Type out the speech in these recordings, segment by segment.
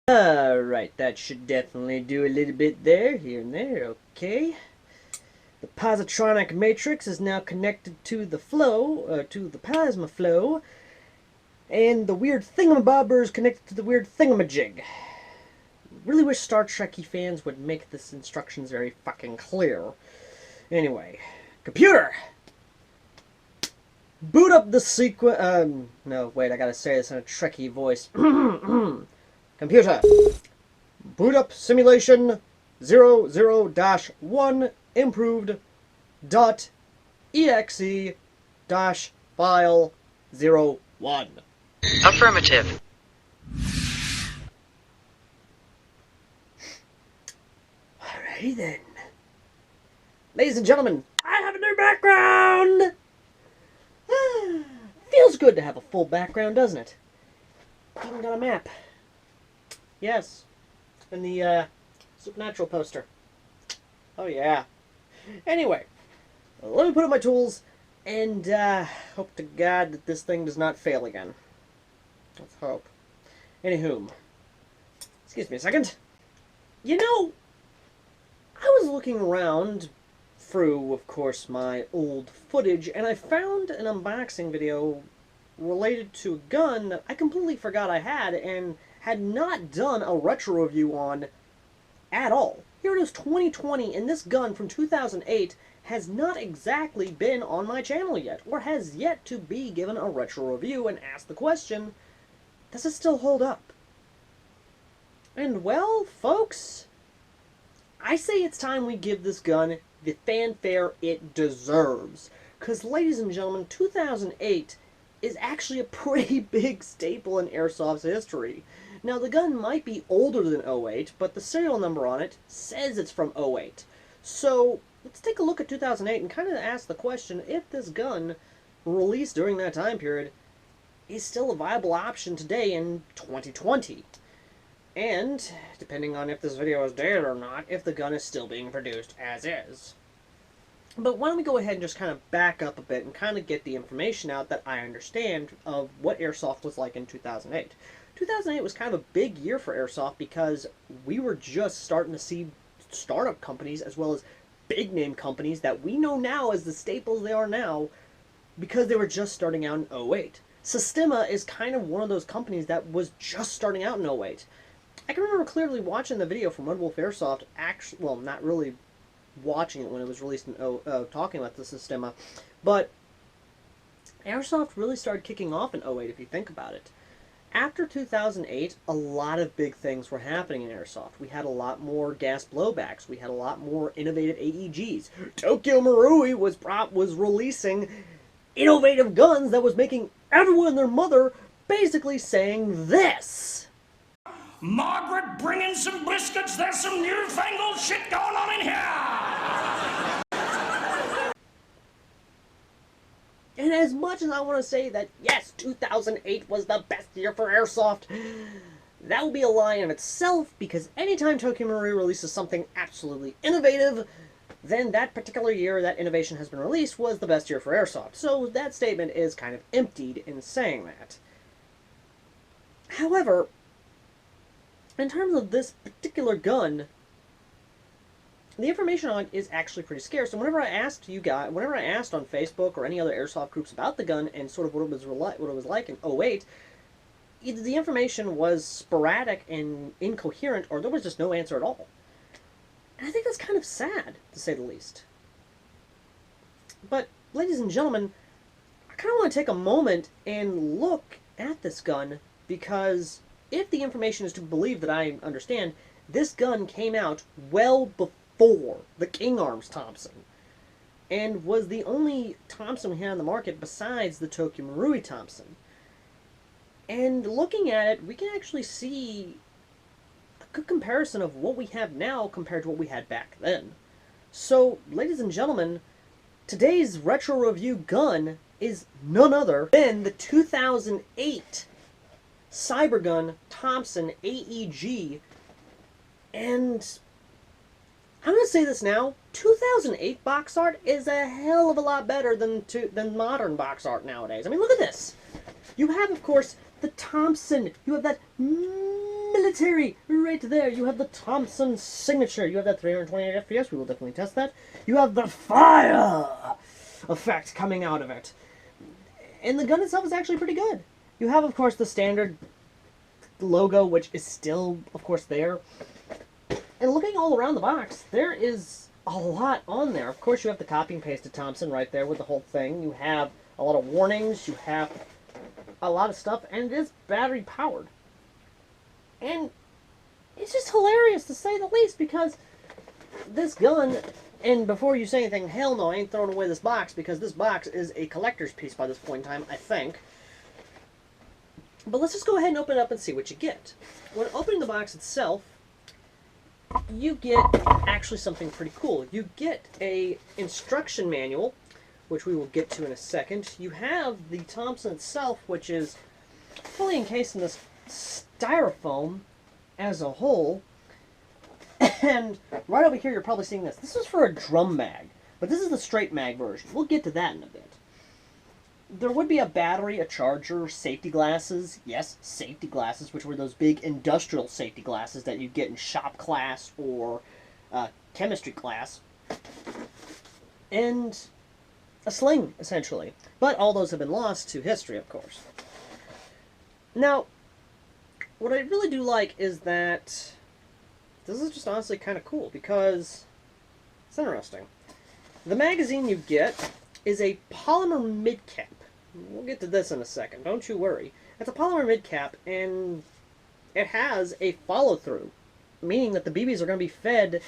Alright, that should definitely do a little bit there, here and there, okay. The positronic matrix is now connected to the flow, to the plasma flow, and the weird thingamabobber is connected to the weird thingamajig. Really wish Star Trek-y fans would make this instructions very fucking clear. Anyway, computer! Boot up the sequence. No, wait, I gotta say this in a Trekkie voice. Computer, boot up simulation 00-1 improved dot exe dash file 01. Affirmative. Alrighty then. Ladies and gentlemen, I have a new background! Feels good to have a full background, doesn't it? Even got a map. Yes. And the Supernatural poster. Oh yeah. Anyway, let me put up my tools and hope to God that this thing does not fail again. Let's hope. Anywho. Excuse me a second. You know, I was looking around through, of course, my old footage, and I found an unboxing video related to a gun that I completely forgot I had and had not done a retro review on at all. Here it is, 2020, and this gun from 2008 has not exactly been on my channel yet, or has yet to be given a retro review and asked the question, does it still hold up? And well, folks, I say it's time we give this gun the fanfare it deserves. Because, ladies and gentlemen, 2008 is actually a pretty big staple in Airsoft's history. Now, the gun might be older than 08, but the serial number on it says it's from 08. So, let's take a look at 2008 and kind of ask the question if this gun, released during that time period, is still a viable option today in 2020. And, depending on if this video is dated or not, if the gun is still being produced as is. But why don't we go ahead and just kind of back up a bit and kind of get the information out that I understand of what Airsoft was like in 2008. 2008 was kind of a big year for Airsoft because we were just starting to see startup companies as well as big name companies that we know now as the staples they are now because they were just starting out in 08. Sistema is kind of one of those companies that was just starting out in 08. I can remember clearly watching the video from Red Wolf Airsoft, actually, well, not really watching it when it was released in talking about the Sistema, but Airsoft really started kicking off in 08 if you think about it. After 2008, a lot of big things were happening in Airsoft. We had a lot more gas blowbacks. We had a lot more innovative AEGs. Tokyo Marui was releasing innovative guns that was making everyone and their mother basically saying this. Margaret, bring in some biscuits. There's some newfangled shit going on in here. And as much as I want to say that, yes, 2008 was the best year for Airsoft, that will be a lie in itself, because anytime Tokyo Marui releases something absolutely innovative, then that particular year that innovation has been released was the best year for Airsoft. So that statement is kind of emptied in saying that. However, in terms of this particular gun, the information on it is actually pretty scarce. And whenever I asked you guys, whenever I asked on Facebook or any other Airsoft groups about the gun and sort of what it was like in 08, either the information was sporadic and incoherent, or there was just no answer at all. And I think that's kind of sad, to say the least. But, ladies and gentlemen, I kind of want to take a moment and look at this gun, because if the information is to believe that I understand, this gun came out well before the King Arms Thompson, and was the only Thompson we had on the market besides the Tokyo Marui Thompson. And looking at it, we can actually see a good comparison of what we have now compared to what we had back then. So, ladies and gentlemen, today's retro review gun is none other than the 2008 Cybergun Thompson AEG. And I'm going to say this now, 2008 box art is a hell of a lot better than modern box art nowadays. I mean, look at this. You have, of course, the Thompson. You have that military right there. You have the Thompson signature. You have that 328 FPS. We will definitely test that. You have the fire effect coming out of it. And the gun itself is actually pretty good. You have, of course, the standard logo, which is still, of course, there. And looking all around the box, there is a lot on there. Of course, you have the copy and pasted Thompson right there with the whole thing. You have a lot of warnings. You have a lot of stuff, and it is battery powered. And it's just hilarious, to say the least, because this gun, and before you say anything, hell no, I ain't throwing away this box, because this box is a collector's piece by this point in time, I think. But let's just go ahead and open it up and see what you get. When opening the box itself, you get actually something pretty cool. You get a instruction manual, which we will get to in a second. You have the Thompson itself, which is fully encased in this styrofoam as a whole. And right over here, you're probably seeing this. This is for a drum mag, but this is the straight mag version. We'll get to that in a bit. There would be a battery, a charger, safety glasses. Yes, safety glasses, which were those big industrial safety glasses that you get in shop class or chemistry class. And a sling, essentially. But all those have been lost to history, of course. Now, what I really do like is that this is just honestly kind of cool, because it's interesting. The magazine you get is a polymer midcap. We'll get to this in a second, don't you worry. It's a polymer midcap, and it has a follow-through, meaning that the BBs are going to be fed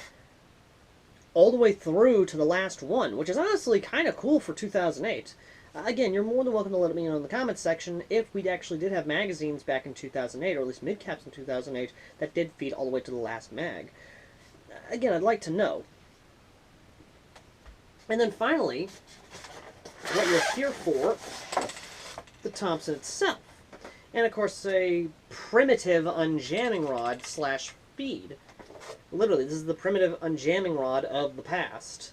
all the way through to the last one, which is honestly kind of cool for 2008. Again, you're more than welcome to let me know in the comments section if we actually did have magazines back in 2008, or at least midcaps in 2008, that did feed all the way to the last mag. Again, I'd like to know. And then finally, what you're here for, the Thompson itself. And of course, a primitive unjamming rod slash feed. Literally, this is the primitive unjamming rod of the past.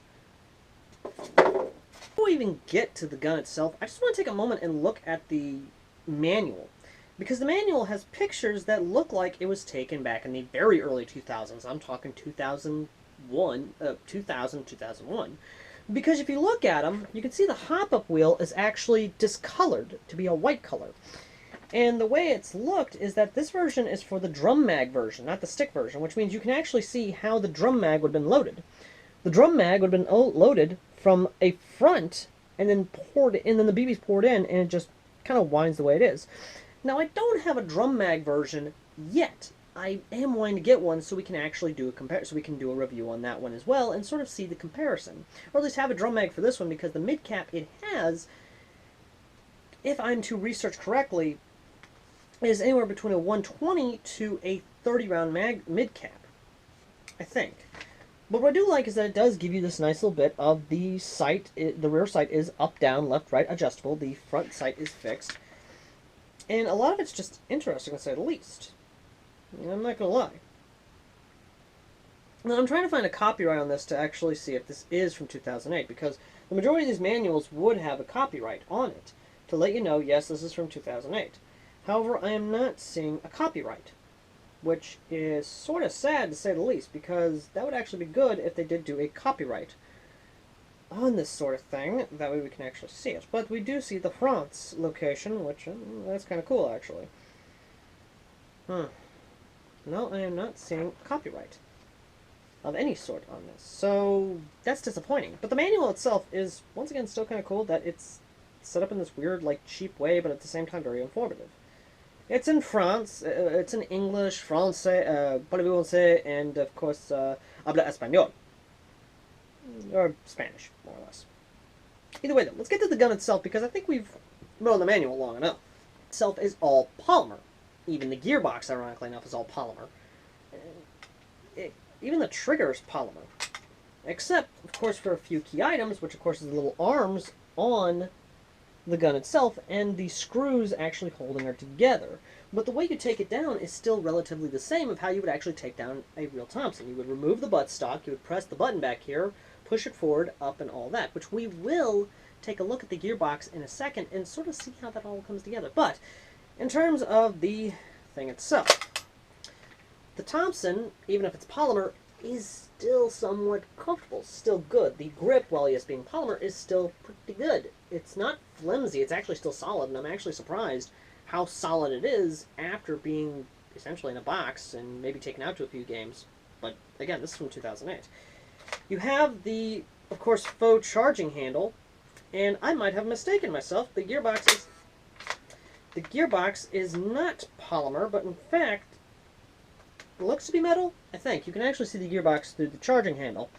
Before we even get to the gun itself, I just want to take a moment and look at the manual. Because the manual has pictures that look like it was taken back in the very early 2000s. I'm talking 2001. Because if you look at them, you can see the hop-up wheel is actually discolored to be a white color. And the way it's looked is that this version is for the drum mag version, not the stick version, which means you can actually see how the drum mag would have been loaded. The drum mag would have been loaded from a front and then poured in, and then the BB's poured in, and it just kind of winds the way it is. Now, I don't have a drum mag version yet. I am wanting to get one so we can actually do so we can do a review on that one as well and sort of see the comparison. Or at least have a drum mag for this one, because the midcap it has, if I'm to research correctly, is anywhere between a 120 to a 30 round midcap, I think. But what I do like is that it does give you this nice little bit of the sight. The rear sight is up, down, left, right, adjustable. The front sight is fixed. And a lot of it's just interesting, to say the least. I'm not going to lie. Now, I'm trying to find a copyright on this to actually see if this is from 2008, because the majority of these manuals would have a copyright on it to let you know, yes, this is from 2008. However, I am not seeing a copyright, which is sort of sad to say the least, because that would actually be good if they did do a copyright on this sort of thing. That way we can actually see it. But we do see the France location, which that's kind of cool, actually. No, I am not seeing copyright of any sort on this, so that's disappointing. But the manual itself is, once again, still kind of cool that it's set up in this weird, like, cheap way, but at the same time very informative. It's in France, it's in English, Francais, parlez-vous français, and of course, habla español. Or Spanish, more or less. Either way, though, let's get to the gun itself, because I think we've known the manual long enough. Itself is all polymer. Even the gearbox, ironically enough, is all polymer. Even the trigger is polymer. Except, of course, for a few key items, which, of course, is the little arms on the gun itself, and the screws actually holding her together. But the way you take it down is still relatively the same of how you would actually take down a real Thompson. You would remove the buttstock, you would press the button back here, push it forward, up, and all that, which we will take a look at the gearbox in a second and sort of see how that all comes together. But in terms of the thing itself, The Thompson, even if it's polymer, is still somewhat comfortable, still good. The grip, while yes being polymer, is still pretty good. It's not flimsy, it's actually still solid, and I'm actually surprised how solid it is after being essentially in a box and maybe taken out to a few games. But again, this is from 2008. You have the, of course, faux charging handle, and I might have mistaken myself. The gearbox is not polymer, but in fact, it looks to be metal, I think. You can actually see the gearbox through the charging handle.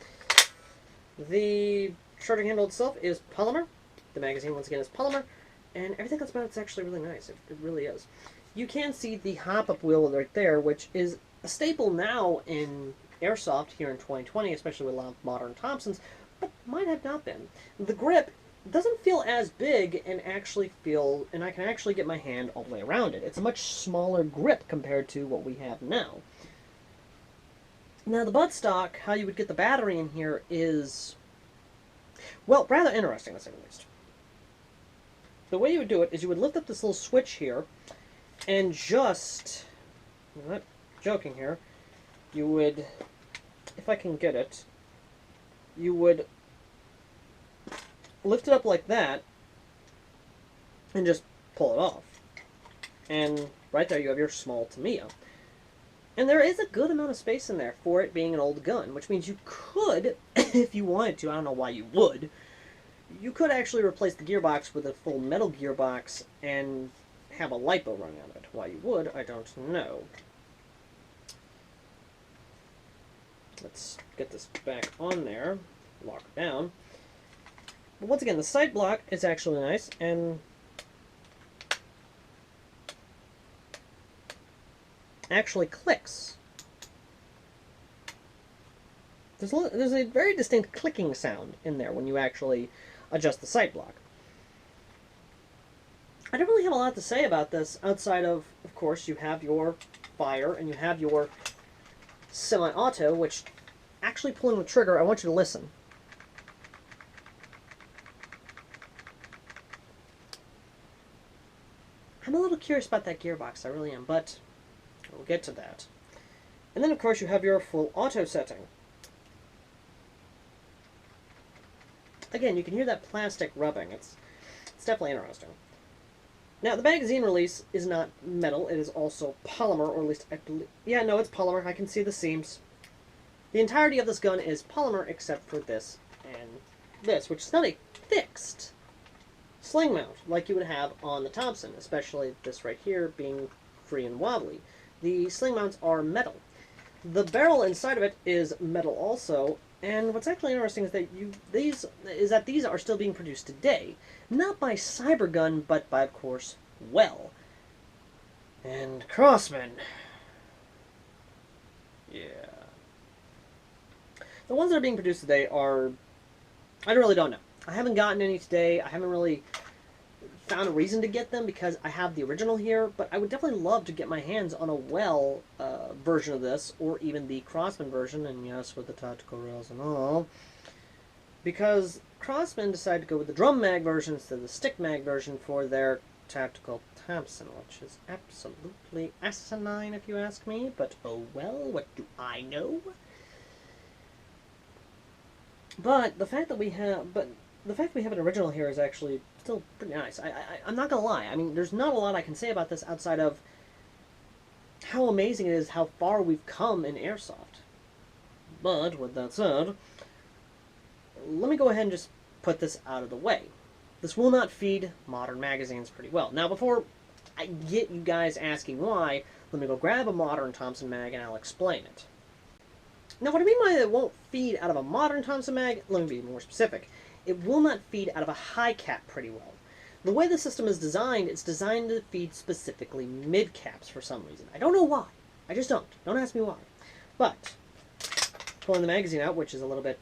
The charging handle itself is polymer. The magazine, once again, is polymer. And everything else about it's actually really nice. It really is. You can see the hop-up wheel right there, which is a staple now in airsoft here in 2020, especially with a lot of modern Thompsons, but might have not been. The grip doesn't feel as big and I can actually get my hand all the way around it. It's a much smaller grip compared to what we have now. Now the buttstock, how you would get the battery in here is, well, rather interesting to say the least. The way you would do it is you would lift up this little switch here and just, I'm not joking here, you would, if I can get it, you would lift it up like that and just pull it off. And right there you have your small Tamiya. And there is a good amount of space in there for it being an old gun, which means you could, if you wanted to, I don't know why you would, you could actually replace the gearbox with a full metal gearbox and have a LiPo running on it. Why you would, I don't know. Let's get this back on there, lock it down. But once again, the sight block is actually nice, and actually clicks. There's a very distinct clicking sound in there when you actually adjust the sight block. I don't really have a lot to say about this outside of course, you have your fire and you have your semi-auto, which actually pulling the trigger, I want you to listen. I'm a little curious about that gearbox, I really am, but we'll get to that. And then, of course, you have your full auto setting. Again, you can hear that plastic rubbing. It's definitely interesting. Now, the magazine release is not metal. It is also polymer, or at least I believe... Yeah, no, it's polymer. I can see the seams. The entirety of this gun is polymer except for this and this, which is not a fixed sling mount like you would have on the Thompson, especially this right here being free and wobbly. The sling mounts are metal. The barrel inside of it is metal also, and what's actually interesting is that these are still being produced today, not by Cybergun, but by, of course, Well. And Crossman. Yeah. The ones that are being produced today are, I really don't know. I haven't gotten any today. I haven't really found a reason to get them because I have the original here, but I would definitely love to get my hands on a Well version of this, or even the Crossman version, and yes, with the tactical rails and all, because Crossman decided to go with the drum mag version instead of the stick mag version for their tactical Thompson, which is absolutely asinine if you ask me, but oh well, what do I know? But the fact that we have an original here is actually still pretty nice. I'm not gonna lie. I mean, there's not a lot I can say about this outside of how amazing it is, how far we've come in airsoft. But with that said, let me go ahead and just put this out of the way. This will not feed modern magazines pretty well. Now, before I get you guys asking why, let me go grab a modern Thompson mag and I'll explain it. Now, what I mean by it won't feed out of a modern Thompson mag, let me be more specific. It will not feed out of a high cap pretty well. The way the system is designed, it's designed to feed specifically mid caps for some reason. I don't know why. I just don't. Don't ask me why. But, pulling the magazine out, which is a little bit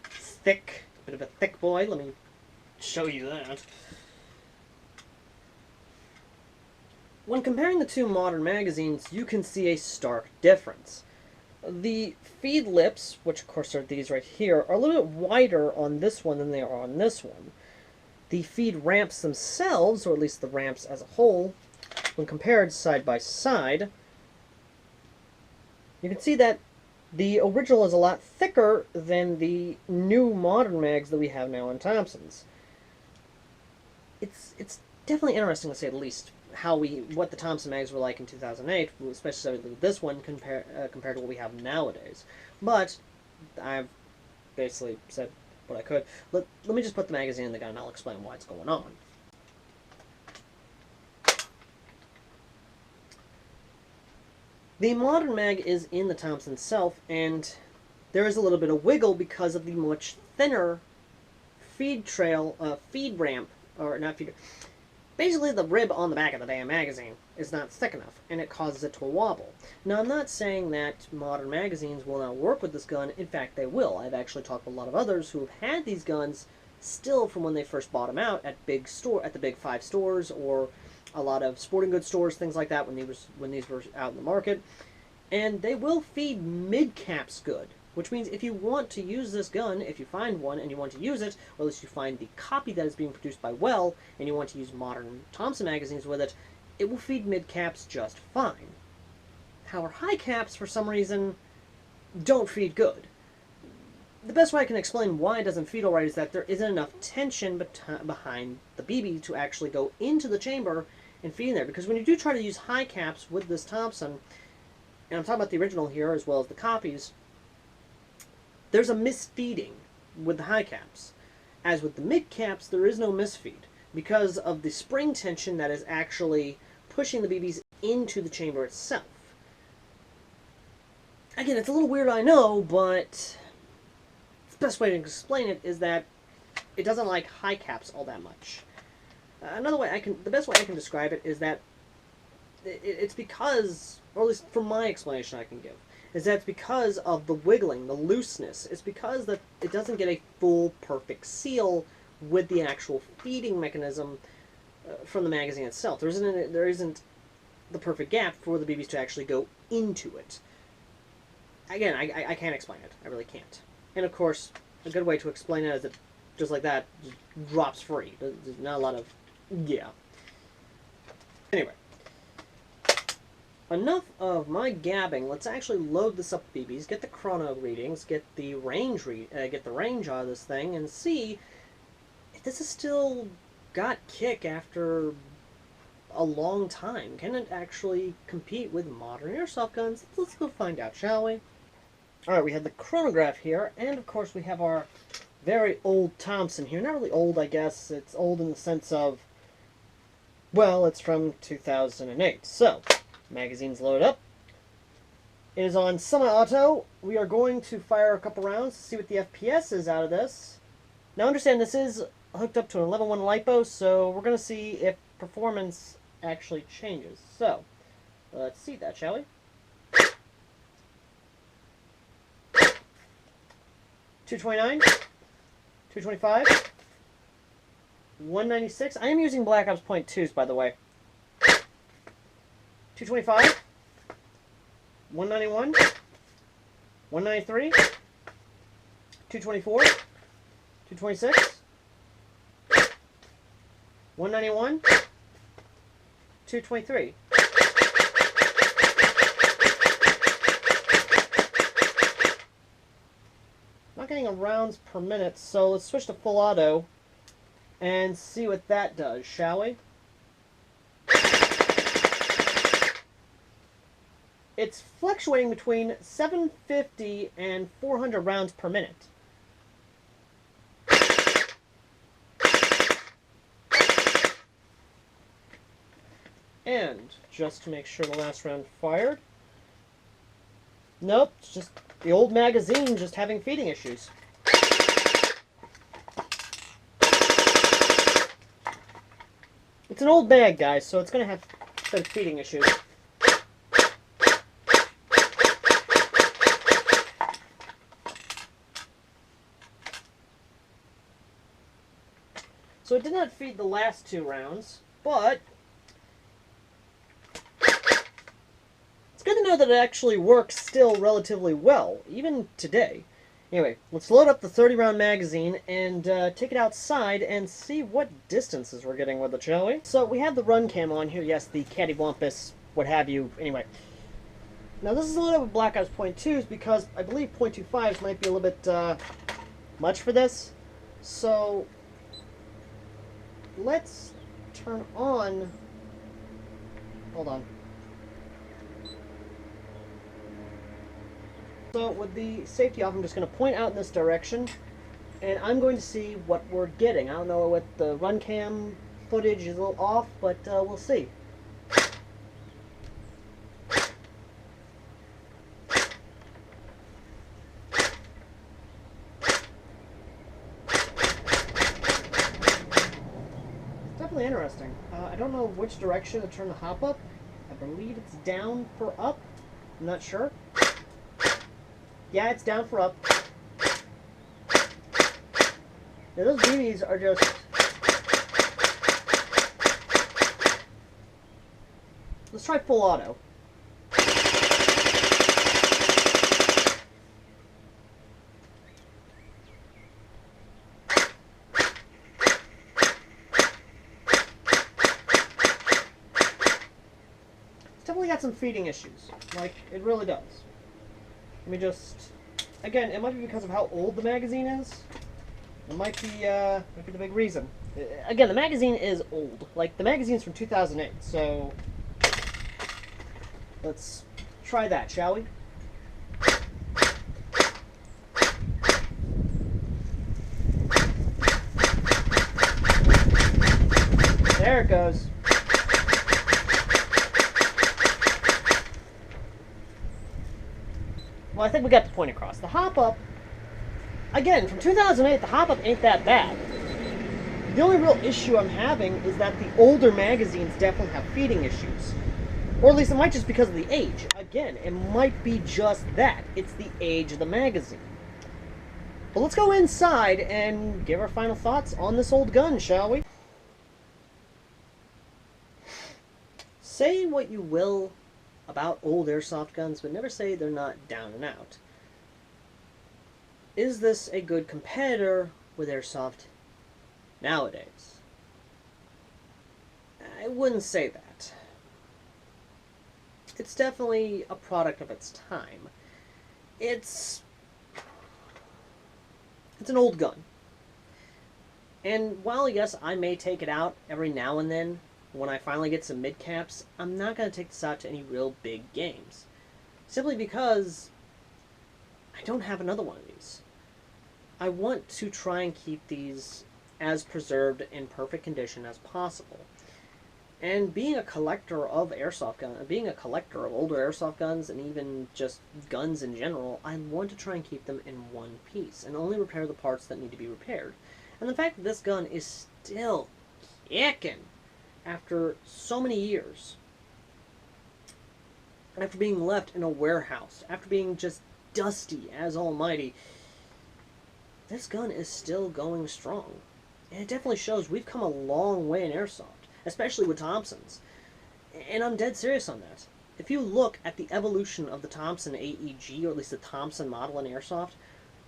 thick, a bit of a thick boy, let me show you that. When comparing the two modern magazines, you can see a stark difference. The feed lips, which of course are these right here, are a little bit wider on this one than they are on this one. The feed ramps themselves, or at least the ramps as a whole, when compared side by side, You can see that the original is a lot thicker than the new modern mags that we have now on Thompsons. It's definitely interesting to say the least what the Thompson mags were like in 2008, especially this one compared to what we have nowadays. But I've basically said what I could. Let me just put the magazine in the gun and I'll explain why it's going on. The modern mag is in the Thompson itself, and there is a little bit of wiggle because of the much thinner feed ramp, or not feed. Basically, the rib on the back of the damn magazine is not thick enough, and it causes it to wobble. Now, I'm not saying that modern magazines will not work with this gun. In fact, they will. I've actually talked to a lot of others who have had these guns still from when they first bought them out at the big five stores, or a lot of sporting goods stores, things like that, when these were out in the market. And they will feed mid-caps good, which means if you want to use this gun, if you find one and you want to use it, or at least you find the copy that is being produced by Well, and you want to use modern Thompson magazines with it, it will feed mid-caps just fine. However, high caps, for some reason, don't feed good. The best way I can explain why it doesn't feed alright is that there isn't enough tension behind the BB to actually go into the chamber and feed in there. Because when you do try to use high caps with this Thompson, and I'm talking about the original here as well as the copies, there's a misfeeding with the high caps. As with the mid caps, there is no misfeed because of the spring tension that is actually pushing the BBs into the chamber itself. Again, it's a little weird, I know, but the best way to explain it is that it doesn't like high caps all that much. The best way I can describe it is that it's because, or at least from my explanation I can give, is that it's because of the wiggling, the looseness. It's because that it doesn't get a full, perfect seal with the actual feeding mechanism from the magazine itself. There isn't the perfect gap for the BBs to actually go into it. Again, I can't explain it. I really can't. And of course, a good way to explain it is that just like that, just drops free. There's not a lot of, yeah. Anyway. Enough of my gabbing. Let's actually load this up with BBs, get the chrono readings, get the range out of this thing, and see if this has still got kick after a long time. Can it actually compete with modern airsoft guns? Let's go find out, shall we? Alright, we have the chronograph here, and of course we have our very old Thompson here. Not really old, I guess. It's old in the sense of, well, it's from 2008. So, magazine's loaded up. It is on semi-auto. We are going to fire a couple rounds to see what the FPS is out of this. Now understand this is hooked up to an 11.1 LiPo, so we're going to see if performance actually changes. So, let's see that, shall we? 229, 225, 196. I am using Black Ops Point 2s, by the way. 225, 191, 193, 224, 226, 191, 223. Not getting a rounds per minute, so let's switch to full auto and see what that does, shall we? It's fluctuating between 750 and 400 rounds per minute. And just to make sure the last round fired. Nope, it's just the old magazine just having feeding issues. It's an old mag, guys, so it's going to have some feeding issues. So it did not feed the last two rounds, but it's good to know that it actually works still relatively well, even today. Anyway, let's load up the 30-round magazine and take it outside and see what distances we're getting with it, shall we? So we have the run cam on here, yes, the cattywampus, what have you. Anyway, Now this is a little bit of Black Ops .2s because I believe .25s might be a little bit much for this. So let's turn on. Hold on. So with the safety off, I'm just going to point out in this direction, and I'm going to see what we're getting. I don't know what the run cam footage is a little off, but we'll see. Definitely interesting. I don't know which direction to turn the hop up. I believe it's down for up. I'm not sure. Yeah, it's down for up. Now those BBs are just... Let's try full auto. It's definitely got some feeding issues. Like, it really does. Let me just... Again, it might be because of how old the magazine is. It might be the big reason. Again, the magazine is old. Like, the magazine's from 2008, so... Let's try that, shall we? There it goes. Well, I think we got the point across. The hop-up, again, from 2008, the hop-up ain't that bad. The only real issue I'm having is that the older magazines definitely have feeding issues. Or at least it might just because of the age. Again, it might be just that. It's the age of the magazine. But let's go inside and give our final thoughts on this old gun, shall we? Say what you will about old airsoft guns, but never say they're not down and out. Is this a good competitor with airsoft nowadays? I wouldn't say that. It's definitely a product of its time. It's an old gun. And while, yes, I may take it out every now and then, when I finally get some mid-caps, I'm not going to take this out to any real big games. Simply because I don't have another one of these. I want to try and keep these as preserved in perfect condition as possible. And being a collector of airsoft guns, being a collector of older airsoft guns, and even just guns in general, I want to try and keep them in one piece, and only repair the parts that need to be repaired. And the fact that this gun is still kicking after so many years, after being left in a warehouse, after being just dusty as almighty, this gun is still going strong. And it definitely shows we've come a long way in airsoft, especially with Thompsons. And I'm dead serious on that. If you look at the evolution of the Thompson AEG, or at least the Thompson model in airsoft,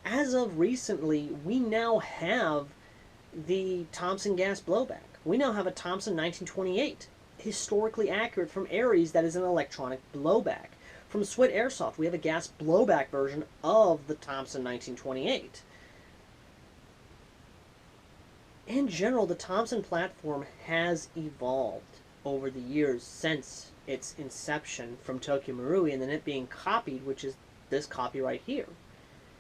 as of recently, we now have the Thompson gas blowback. We now have a Thompson 1928, historically accurate from Ares, that is an electronic blowback. From Swit Airsoft, we have a gas blowback version of the Thompson 1928. In general, the Thompson platform has evolved over the years since its inception from Tokyo Marui, and then it being copied, which is this copy right here.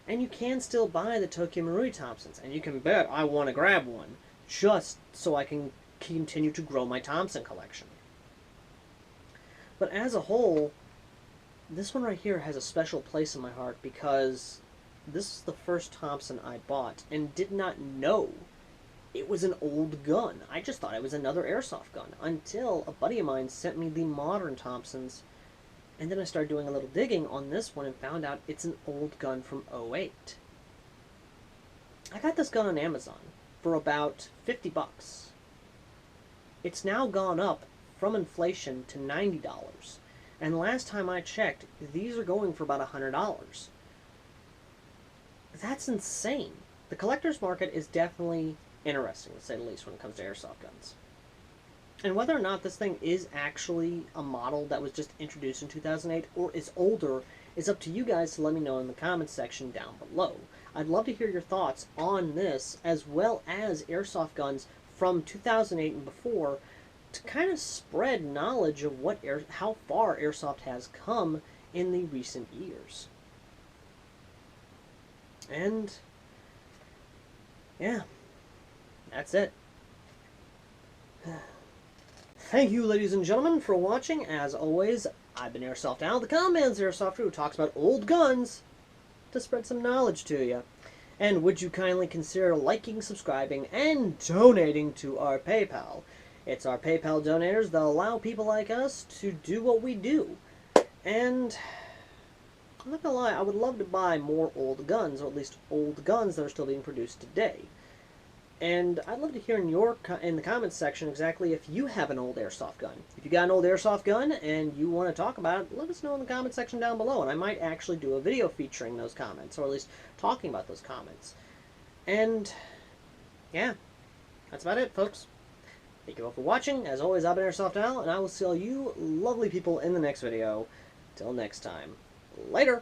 And you can still buy the Tokyo Marui Thompsons, and you can bet I want to grab one, just so I can continue to grow my Thompson collection. But as a whole, this one right here has a special place in my heart because this is the first Thompson I bought and did not know it was an old gun. I just thought it was another airsoft gun until a buddy of mine sent me the modern Thompsons, and then I started doing a little digging on this one and found out it's an old gun from '08. I got this gun on Amazon for about 50 bucks. It's now gone up from inflation to $90. And last time I checked, these are going for about $100. That's insane. The collector's market is definitely interesting, to say the least, when it comes to airsoft guns. And whether or not this thing is actually a model that was just introduced in 2008 or is older is up to you guys to let me know in the comments section down below. I'd love to hear your thoughts on this, as well as airsoft guns from 2008 and before, to kind of spread knowledge of how far airsoft has come in the recent years. And yeah, that's it. Thank you, ladies and gentlemen, for watching. As always, I've been AirsoftAL, the common man's airsoft who talks about old guns to spread some knowledge to you. And would you kindly consider liking, subscribing, and donating to our PayPal? It's our PayPal donators that allow people like us to do what we do. And I'm not gonna lie, I would love to buy more old guns, or at least old guns that are still being produced today. And I'd love to hear in the comments section exactly if you have an old airsoft gun. If you got an old airsoft gun and you want to talk about it, let us know in the comment section down below, and I might actually do a video featuring those comments, or at least talking about those comments. And yeah, that's about it, folks. Thank you all for watching. As always, I've been AirsoftAL, and I will see all you lovely people in the next video. Till next time, later!